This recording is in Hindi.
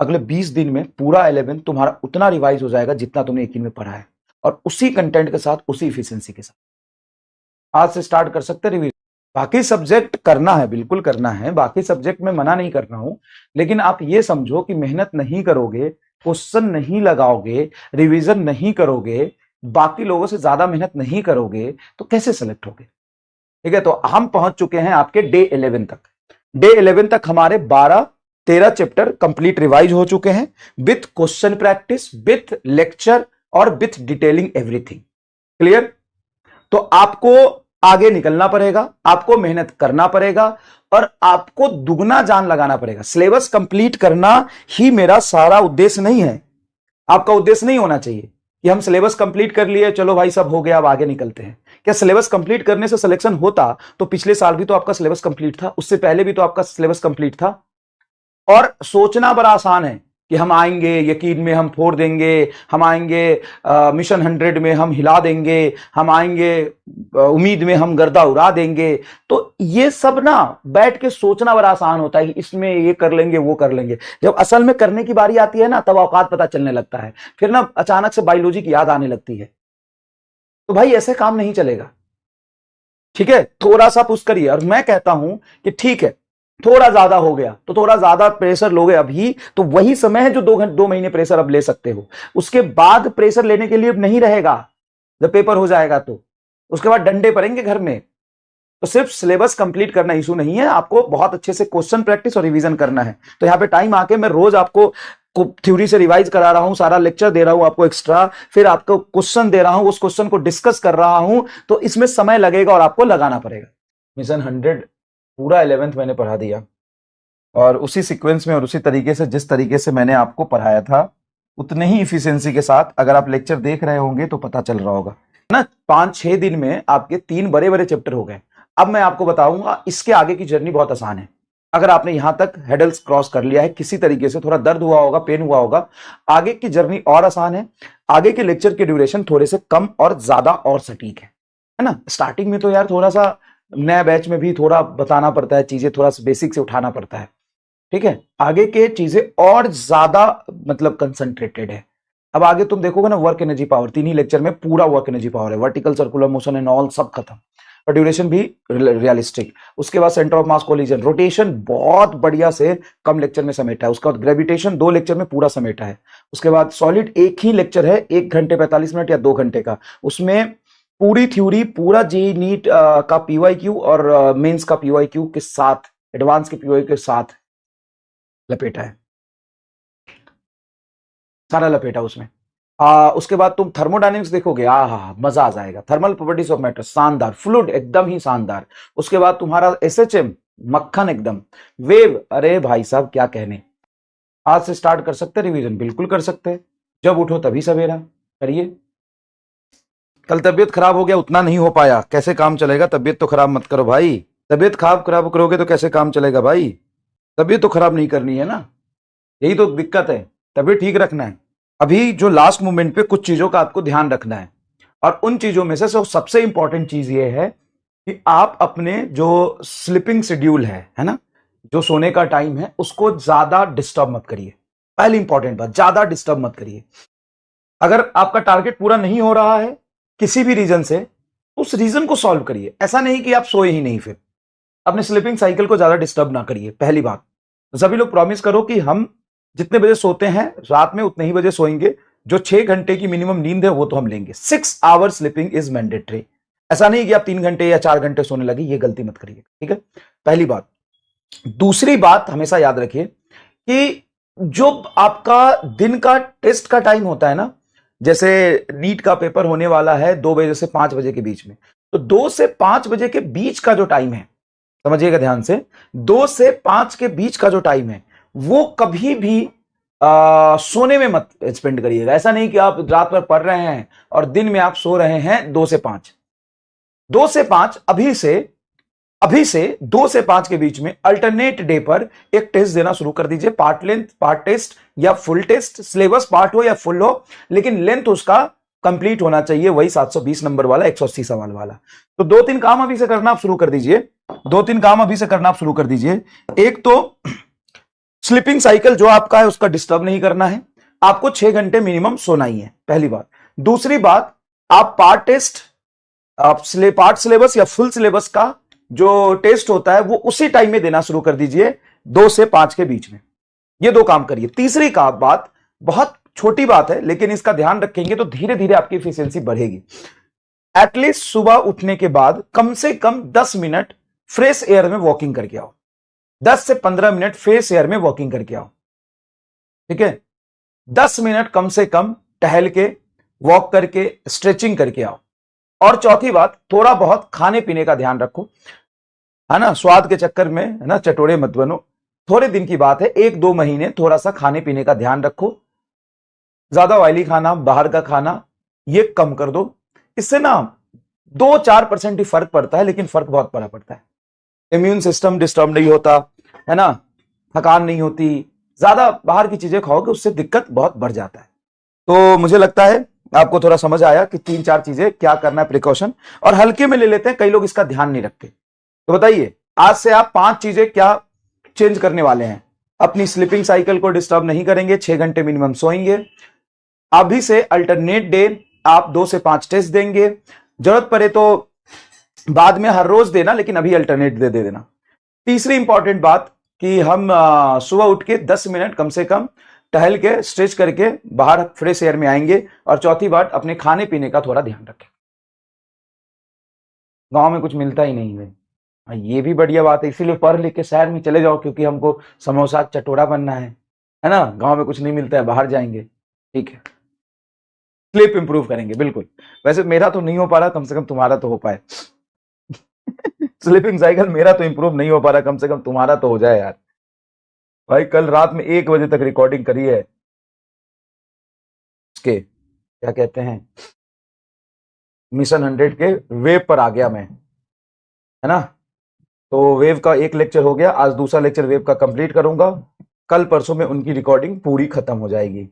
अगले 20 दिन में पूरा 11 तुम्हारा उतना रिवाइज हो जाएगा जितना तुमने 18 में पढ़ा है, और उसी कंटेंट के साथ, उसी इफिशिएंसी के साथ। आज से स्टार्ट कर सकते रिवीजन। बाकी सब्जेक्ट करना है, बिल्कुल करना है, बाकी सब्जेक्ट में मना नहीं कर रहा हूं, लेकिन आप ये समझो कि मेहनत नहीं करोगे, क्वेश्चन नहीं लगाओगे, रिवीजन नहीं करोगे, बाकी लोगों से ज्यादा मेहनत नहीं करोगे, तो कैसे सेलेक्ट होगे? ठीक है, तो हम पहुंच चुके हैं आपके डे 11 तक। डे 11 तक हमारे 12-13 चैप्टर कंप्लीट रिवाइज हो चुके हैं, with question practice, with lecture और विथ डिटेलिंग एवरीथिंग। क्लियर? तो आपको आगे निकलना पड़ेगा, आपको मेहनत करना पड़ेगा, और आपको दुगना जान लगाना पड़ेगा। सिलेबस कंप्लीट करना ही मेरा सारा उद्देश्य नहीं है। आपका उद्देश्य नहीं होना चाहिए कि हम सिलेबस कंप्लीट कर लिए, चलो भाई सब हो गया, अब आगे निकलते हैं। क्या सिलेबस कंप्लीट करने से सिलेक्शन होता? तो पिछले साल भी तो आपका सिलेबस कंप्लीट था, उससे पहले भी तो आपका सिलेबस कंप्लीट था। और सोचना बड़ा आसान है कि हम आएंगे, यकीन में हम फोड़ देंगे, हम आएंगे मिशन 100 में हम हिला देंगे, हम आएंगे उम्मीद में हम गर्दा उड़ा देंगे। तो ये सब ना बैठ के सोचना बड़ा आसान होता है कि इसमें ये कर लेंगे, वो कर लेंगे। जब असल में करने की बारी आती है ना, तब औकात पता चलने लगता है। फिर ना अचानक से बायोलॉजी की याद आने लगती है। तो भाई ऐसे काम नहीं चलेगा। ठीक है, थोड़ा सा पुश करिए। और मैं कहता हूं कि ठीक है, थोड़ा ज्यादा हो गया तो थोड़ा ज्यादा प्रेशर लोगे अभी, तो वही समय है जो 2 महीने प्रेशर अब ले सकते हो। उसके बाद प्रेशर लेने के लिए अब नहीं रहेगा। जब पेपर हो जाएगा तो उसके बाद डंडे पड़ेंगे घर में। तो सिर्फ सिलेबस कंप्लीट करना इशू नहीं है, आपको बहुत अच्छे से क्वेश्चन प्रैक्टिस और रिवीजन करना है। तो यहां पे टाइम आके मैं रोज आपको थ्योरी से रिवाइज करा रहा हूं, सारा लेक्चर दे रहा हूं आपको एक्स्ट्रा, फिर आपको क्वेश्चन दे रहा हूं, उस क्वेश्चन को डिस्कस कर रहा हूं। तो इसमें समय लगेगा और आपको लगाना पड़ेगा। मिशन 100 पूरा 11th मैंने पढ़ा दिया, और उसी सीक्वेंस में और उसी तरीके से, जिस तरीके से मैंने आपको पढ़ाया था, उतने ही इफिशियंसी के साथ अगर आप लेक्चर देख रहे होंगे तो पता चल रहा होगा ना। 5-6 दिन में आपके 3 बड़े बड़े चैप्टर हो गए। अब मैं आपको बताऊंगा, इसके आगे की जर्नी बहुत आसान है। अगर आपने यहां तक हेडल्स क्रॉस कर लिया है, किसी तरीके से थोड़ा दर्द हुआ होगा, पेन हुआ होगा, आगे की जर्नी और आसान है। आगे के लेक्चर के ड्यूरेशन थोड़े से कम और ज्यादा और सटीक है ना। स्टार्टिंग में तो यार थोड़ा सा नया बैच में भी थोड़ा बताना पड़ता है, चीजें थोड़ा सा बेसिक से उठाना पड़ता है। ठीक है, आगे के चीजें और ज्यादा मतलब कंसंट्रेटेड है। अब आगे तुम देखोगे ना, वर्क एनर्जी पावर 3 ही लेक्चर में पूरा वर्क एनर्जी पावर है, vertical circular motion and all सब खत्म, और ड्यूरेशन भी रियलिस्टिक। उसके बाद centre of mass collision, rotation बहुत बढ़िया से कम लेक्चर में समेटा है। उसके बाद ग्रेविटेशन 2 लेक्चर में पूरा समेटा है। उसके बाद सॉलिड एक ही लेक्चर है, 1 घंटे 45 मिनट या 2 घंटे का, उसमें पूरी थ्योरी, पूरा जेईई नीट का पीवाईक्यू और मेंस का पीवाईक्यू के साथ, एडवांस के पीवाईक्यू के साथ लपेटा है, सारा लपेटा उसमें। उसके बाद तुम थर्मोडायनेमिक्स देखोगे, मजा आ जाएगा। थर्मल प्रॉपर्टीज ऑफ मैटर शानदार, फ्लूइड एकदम ही शानदार। उसके बाद तुम्हारा एसएचएम मक्खन एकदम, वेव, अरे भाई साहब क्या कहने। आज से स्टार्ट कर सकते रिवीजन, बिल्कुल कर सकते। जब उठो तभी सवेरा करिए। कल तबीयत खराब हो गया, उतना नहीं हो पाया, कैसे काम चलेगा? तबीयत तो खराब मत करो भाई, तबीयत खराब करोगे तो कैसे काम चलेगा भाई? तबीयत तो खराब नहीं करनी है ना, यही तो दिक्कत है। तबीयत ठीक रखना है। अभी जो लास्ट मोमेंट पे कुछ चीजों का आपको ध्यान रखना है, और उन चीजों में से सबसे इंपॉर्टेंट चीज ये है कि आप अपने जो स्लीपिंग शेड्यूल है ना, जो सोने का टाइम है, उसको ज्यादा डिस्टर्ब मत करिए। पहली इंपॉर्टेंट बात, ज्यादा डिस्टर्ब मत करिए। अगर आपका टारगेट पूरा नहीं हो रहा है किसी भी रीजन से, उस रीजन को सॉल्व करिए। ऐसा नहीं कि आप सोए ही नहीं, फिर अपने स्लीपिंग साइकिल को ज्यादा डिस्टर्ब ना करिए। पहली बात, सभी लोग प्रॉमिस करो कि हम जितने बजे सोते हैं रात में उतने ही बजे सोएंगे। जो 6 घंटे की मिनिमम नींद है वो तो हम लेंगे। 6 आवर स्लीपिंग इज मैंडेटरी। ऐसा नहीं कि आप 3 घंटे या 4 घंटे सोने लगे, ये गलती मत करिए। ठीक है, पहली बात। दूसरी बात हमेशा याद रखिए कि जो आपका दिन का टेस्ट का टाइम होता है ना, जैसे नीट का पेपर होने वाला है 2 बजे से 5 बजे के बीच में, तो 2 से 5 बजे के बीच का जो टाइम है, समझिएगा ध्यान से, 2 से 5 के बीच का जो टाइम है, वो कभी भी सोने में मत स्पेंड करिएगा। ऐसा नहीं कि आप रात भर पढ़ रहे हैं और दिन में आप सो रहे हैं 2 से 5। 2 से 5 अभी से 2 से 5 के बीच में अल्टरनेट डे पर एक टेस्ट देना शुरू कर दीजिए। पार्ट लेंथ, पार्ट टेस्ट या फुल टेस्ट, सिलेबस पार्ट हो या फुल हो, लेकिन लेंथ उसका कंप्लीट होना चाहिए, वही 720 नंबर वाला, 180 सवाल वाला। तो 2-3 काम अभी से करना आप शुरू कर दीजिए। 2-3 काम अभी से करना आप शुरू कर दीजिए। एक तो स्लीपिंग साइकिल जो आपका है उसका डिस्टर्ब नहीं करना है, आपको 6 घंटे मिनिमम सोना ही है, पहली बात। दूसरी बात, आप पार्ट टेस्ट, आप पार्ट सिलेबस या फुल सिलेबस का जो टेस्ट होता है वो उसी टाइम में देना शुरू कर दीजिए, 2 से 5 के बीच में। ये 2 काम करिए। तीसरी का बात बहुत छोटी बात है, लेकिन इसका ध्यान रखेंगे तो धीरे धीरे आपकी एफिशिएंसी बढ़ेगी। एटलीस्ट सुबह उठने के बाद कम से कम 10 मिनट फ्रेश एयर में वॉकिंग करके आओ, 10 से 15 मिनट फ्रेश एयर में वॉकिंग करके आओ, ठीक है। 10 मिनट कम से कम टहल के, वॉक करके, स्ट्रेचिंग करके आओ। और चौथी बात, थोड़ा बहुत खाने पीने का ध्यान रखो, है ना, स्वाद के चक्कर में, है ना, चटोरे मत बनो। थोड़े दिन की बात है, 1-2 महीने थोड़ा सा खाने पीने का ध्यान रखो, ज्यादा ऑयली खाना, बाहर का खाना ये कम कर दो। इससे ना 2-4% ही फर्क पड़ता है, लेकिन फर्क बहुत बड़ा पड़ता है। इम्यून सिस्टम डिस्टर्ब नहीं होता, है ना, थकान नहीं होती। ज्यादा बाहर की चीजें खाओगे उससे दिक्कत बहुत बढ़ जाता है। तो मुझे लगता है आपको थोड़ा समझ आया कि 3-4 चीजें क्या करना है, प्रिकॉशन। और हल्के में ले लेते हैं, कई लोग इसका ध्यान नहीं रखते। तो बताइए, आज से आप 5 चीजें क्या चेंज करने वाले हैं। अपनी स्लीपिंग साइकिल को डिस्टर्ब नहीं करेंगे, 6 घंटे मिनिमम सोएंगे। अभी से अल्टरनेट डे आप 2 से 5 टेस्ट देंगे, जरूरत पड़े तो बाद में हर रोज देना, लेकिन अभी अल्टरनेट दे देना। तीसरी इंपॉर्टेंट बात कि हम सुबह उठ के 10 मिनट कम से कम टहल के, स्ट्रेच करके बाहर फ्रेश एयर में आएंगे। और चौथी बात, अपने खाने पीने का थोड़ा ध्यान रखें। गांव में कुछ मिलता ही नहीं है, ये भी बढ़िया बात है, इसीलिए पढ़ लिख के शहर में चले जाओ, क्योंकि हमको समोसा चटोरा बनना है ना। गांव में कुछ नहीं मिलता है, बाहर जाएंगे, ठीक है। स्लीप इंप्रूव करेंगे, बिल्कुल। वैसे मेरा तो नहीं हो पा रहा, कम से कम तुम्हारा तो हो पाए। स्लीपिंग साइकिल मेरा तो इंप्रूव नहीं हो पा रहा, कम से कम तुम्हारा तो हो जाए यार। भाई कल रात में 1 बजे तक रिकॉर्डिंग करी है, उसके क्या कहते हैं, मिशन 100 के वेव पर आ गया मैं, है ना। तो वेव का 1 लेक्चर हो गया, आज दूसरा लेक्चर वेव का कंप्लीट करूंगा। कल परसों में उनकी रिकॉर्डिंग पूरी खत्म हो जाएगी।